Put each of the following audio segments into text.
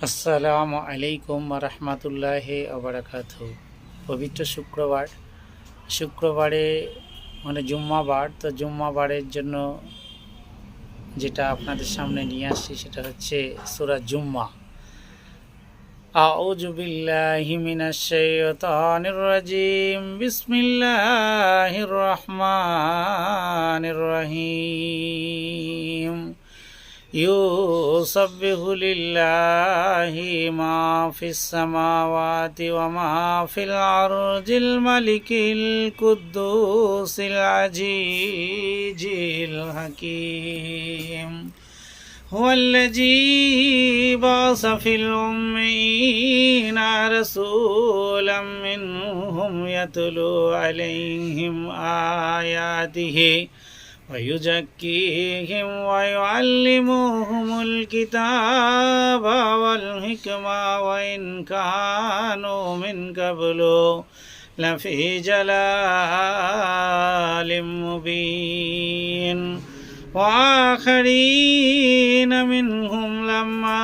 আসসালামু আলাইকুম রহমতুল্লাহি ওয়া পবিত্র শুক্রবারে মানে জুম্মাবার, তো জুম্মাবারের জন্য যেটা আপনাদের সামনে নিয়ে আসছি সেটা হচ্ছে সূরা জুম্মা। আউযু বিল্লাহি মিনাশ শাইতানির রাজিম। বিসমিল্লাহির রহমানির রহিম। ইউসাব্বিহু লিল্লাহি মা ফিস সামাওয়াতি ওয়া মা ফিল আরদিল মালিকিল কুদ্দুসিল আজিজিল হাকীম। হুয়াল্লাযী বা'আসা ফিল উম্মিয়িনা রাসূলাম মিনহুম ইয়াতলু আলাইহিম আয়াতিহি ويزكيهم ويعلمهم الكتاب والحكمة وإن كانوا من قبل لفي جلال مبين وآخرين منهم لما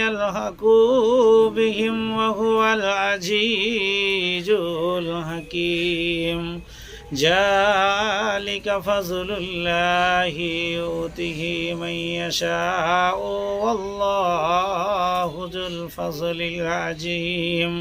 يلحقوا بهم وهو العزيز الحكيم। ذلك فضل الله يؤتيه من يشاء والله ذو الفضل العظيم।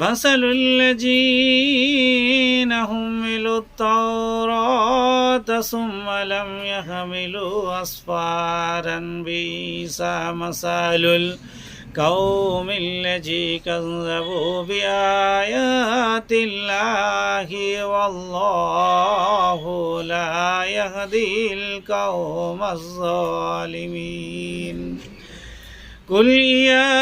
مثل الذين حملوا التوراة ثم لم يحملوها أسفارا بئس مثل القوم الذين كذبوا بآيات الله والله لا يهدي القوم الظالمين। قل يا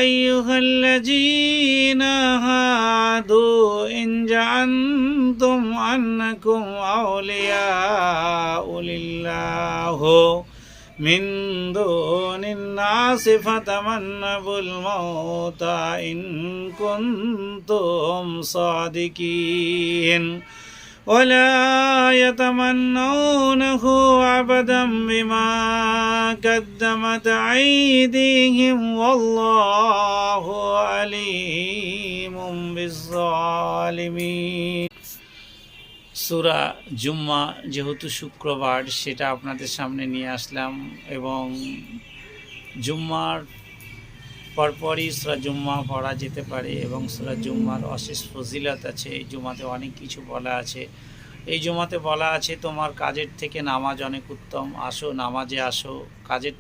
أيها الذين هادوا إن زعمتم أنكم أولياء لله من دون الناس فتمنوا الموت إن كنتم صادقين ولا يتمنونه أبدا بما قدمت أيديهم والله عليم بالظالمين। সূরা জুম্মা যেহেতু শুক্রবার সেটা আপনাদের সামনে নিয়ে আসলাম, এবং জুম্মার পরপরই সূরা জুম্মা পড়া যেতে পারে এবং সূরা জুম্মার অশেষ ফজিলত আছে। এই জুম্মাতে অনেক কিছু বলা আছে। এই জুম্মাতে বলা আছে তোমার কাজের থেকে নামাজ অনেক উত্তম, আসো নামাজে আসো, কাজের